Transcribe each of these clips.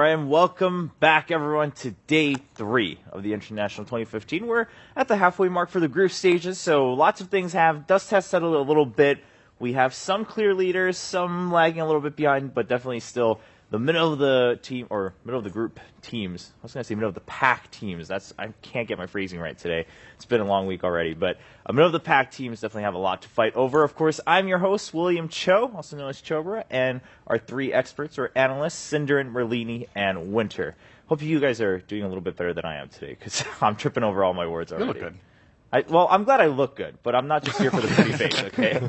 right, and welcome back, everyone, to Day 3 of the International 2015. We're at the halfway mark for the group stages, so lots of things dust has settled a little bit. We have some clear leaders, some lagging a little bit behind, but definitely still the middle of the team, or middle of the group teams. I was going to say middle of the pack teams. I can't get my phrasing right today. It's been a long week already, but middle of the pack teams definitely have a lot to fight over. Of course, I'm your host, William Cho, also known as Chobra, and our three experts or analysts, Cinderin, Merlini, and Winter. Hope you guys are doing a little bit better than I am today, because I'm tripping over all my words already. You look good. Well, I'm glad I look good, but I'm not just here for the pretty face, okay?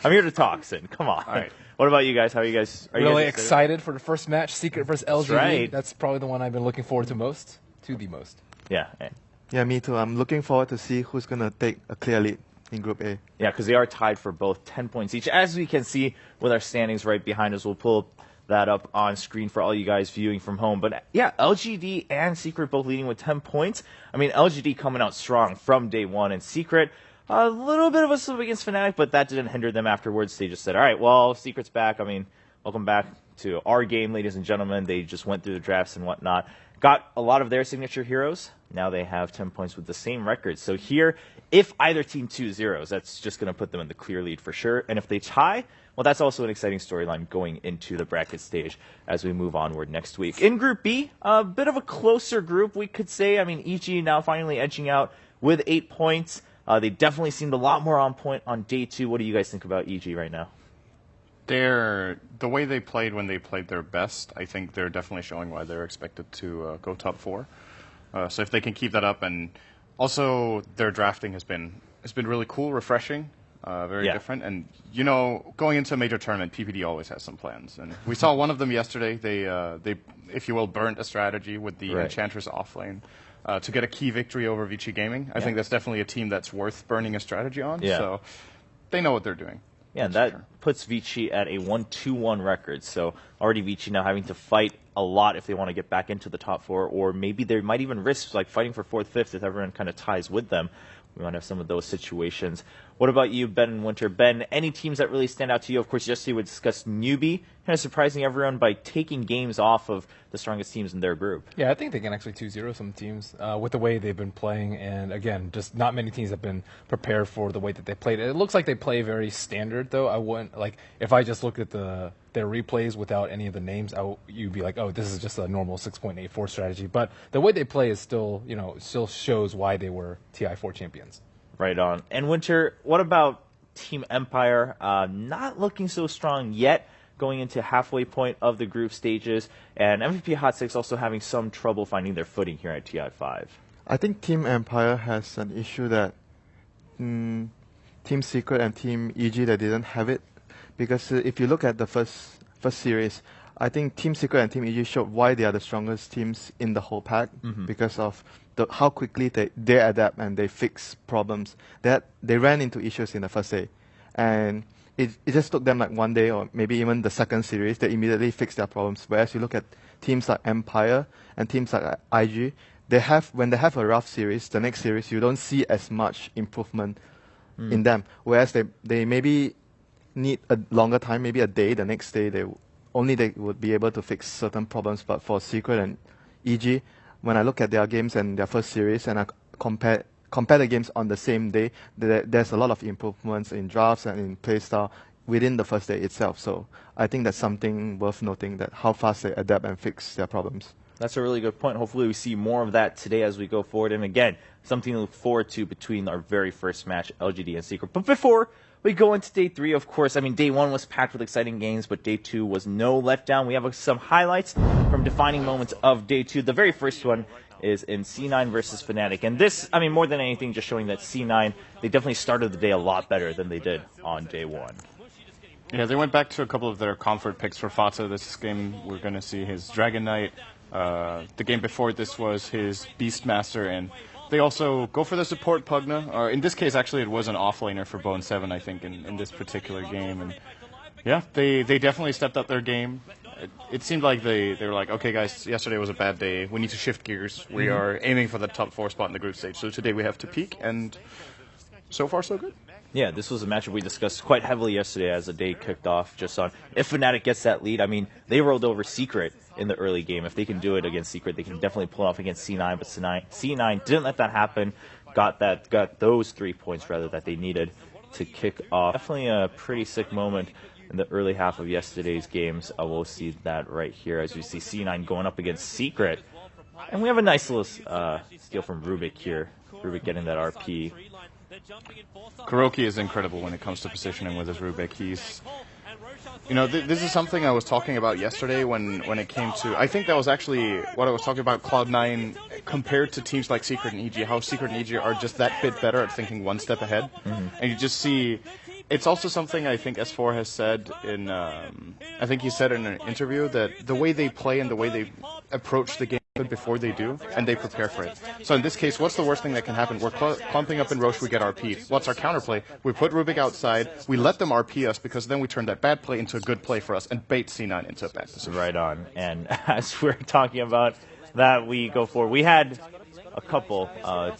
I'm here to talk, Sin. Come on. All right. What about you guys? How are you guys? Are you really guys excited for the first match, Secret versus LGD. That's right. That's probably the one I've been looking forward to the most. Yeah. Yeah, me too. I'm looking forward to see who's going to take a clear lead in Group A. Yeah, because they are tied for both 10 points each. As we can see with our standings right behind us, we'll pull that up on screen for all you guys viewing from home. But yeah, LGD and Secret both leading with 10 points. I mean, LGD coming out strong from day one, and Secret a little bit of a slip against Fnatic, but that didn't hinder them afterwards. They just said, all right, well, Secret's back. I mean, welcome back to our game, ladies and gentlemen. They just went through the drafts and whatnot. Got a lot of their signature heroes. Now they have 10 points with the same record. So here, if either team 2-0s, that's just going to put them in the clear lead for sure. And if they tie, well, that's also an exciting storyline going into the bracket stage as we move onward next week. In Group B, a bit of a closer group, we could say. I mean, EG now finally edging out with 8 points. They definitely seemed a lot more on point on day 2. What do you guys think about EG right now? The way they played when they played their best, I think they're definitely showing why they're expected to go top 4. So if they can keep that up, and also their drafting has been really cool, refreshing, very different. And you know, going into a major tournament, PPD always has some plans, and we saw one of them yesterday. They if you will, burnt a strategy with the Enchantress offlane. To get a key victory over Vici Gaming. I think that's definitely a team that's worth burning a strategy on. Yeah. So they know what they're doing. Yeah, and that puts Vici at a 1-2-1 record. So already Vici now having to fight a lot if they want to get back into the top 4, or maybe they might even risk like fighting for 4th, 5th if everyone kind of ties with them. We might have some of those situations. What about you, Ben and Winter? Ben, any teams that really stand out to you? Of course, yesterday we discussed Newbie, kind of surprising everyone by taking games off of the strongest teams in their group. Yeah, I think they can actually 2-0 some teams with the way they've been playing. And again, just not many teams have been prepared for the way that they played. It looks like they play very standard, though. I wouldn't, like, if I just look at their replays without any of the names, you'd be like, oh, this is just a normal 6.84 strategy. But the way they play is still, still shows why they were TI4 champions. Right on. And Winter, what about Team Empire? Not looking so strong yet, going into halfway point of the group stages, and MVP Hot 6 also having some trouble finding their footing here at TI5. I think Team Empire has an issue that Team Secret and Team EG that didn't have it, because if you look at the first series, I think Team Secret and Team EG showed why they are the strongest teams in the whole pack, because of how quickly they adapt and they fix problems. They ran into issues in the first day, and it just took them like one day or maybe even the second series. They immediately fixed their problems. Whereas you look at teams like Empire and teams like IG, when they have a rough series, the next series you don't see as much improvement in them. Whereas they maybe need a longer time, maybe a day. The next day they would be able to fix certain problems. But for Secret and EG, when I look at their games and their first series and I compare the games on the same day, there's a lot of improvements in drafts and in playstyle within the first day itself. So I think that's something worth noting, that how fast they adapt and fix their problems. That's a really good point. Hopefully we see more of that today as we go forward. And again, something to look forward to between our very first match, LGD and Secret. But before we go into day 3, of course, I mean, day 1 was packed with exciting games, but day 2 was no letdown. We have some highlights from defining moments of day 2. The very first one is in C9 versus Fnatic. And this, I mean, more than anything, just showing that C9, they definitely started the day a lot better than they did on day 1. Yeah, they went back to a couple of their comfort picks for Fata. This game, we're going to see his Dragon Knight. The game before this was his Beastmaster, and they also go for the support Pugna, or in this case, actually, it was an offlaner for Bone 7, I think, in this particular game. And yeah, they definitely stepped up their game. It seemed like they were like, okay, guys, yesterday was a bad day. We need to shift gears. We are aiming for the top 4 spot in the group stage. So today we have to peak, and so far, so good. Yeah, this was a matchup we discussed quite heavily yesterday as the day kicked off, just on if Fnatic gets that lead. I mean, they rolled over Secret in the early game. If they can do it against Secret, they can definitely pull off against C9, but C9 didn't let that happen. Got those 3 points rather that they needed to kick off. Definitely a pretty sick moment in the early half of yesterday's games. We'll see that right here as we see C9 going up against Secret. And we have a nice little steal from Rubik here. Rubik getting that RP. Kuroki is incredible when it comes to positioning with his Rubik. He's, you know, this is something I was talking about yesterday when it came to, I think that was actually what I was talking about Cloud9 compared to teams like Secret and EG, how Secret and EG are just that bit better at thinking one step ahead. And you just see, it's also something I think S4 has said in, I think he said in an interview that the way they play and the way they approach the game before they do, and they prepare for it. So in this case, what's the worst thing that can happen? We're clumping up in Roche, we get RP'd. What's our counterplay? We put Rubik outside, we let them RP us, because then we turn that bad play into a good play for us, and bait C9 into a bad position. Right on. And as we're talking about that, we go forward. We had a couple,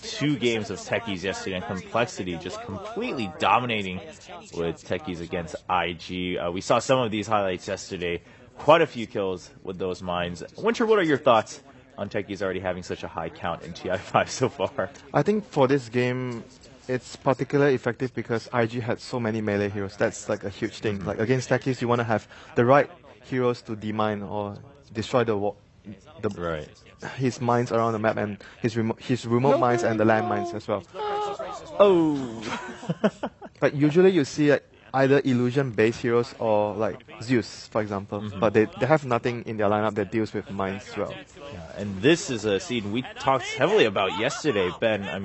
2 games of Techies yesterday, and Complexity just completely dominating with Techies against IG. We saw some of these highlights yesterday. Quite a few kills with those mines. Winter, what are your thoughts on Techies already having such a high count in TI5 so far? I think for this game, it's particularly effective because IG had so many melee heroes. That's like a huge thing. Like against Techies, you want to have the right heroes to demine or destroy his mines around the map, and his remote mines and the land mines as well. Oh! But usually you see either illusion-based heroes or like Zeus, for example. But they have nothing in their lineup that deals with mines as well. Yeah, and this is a scene we talked heavily about yesterday, Ben. I mean,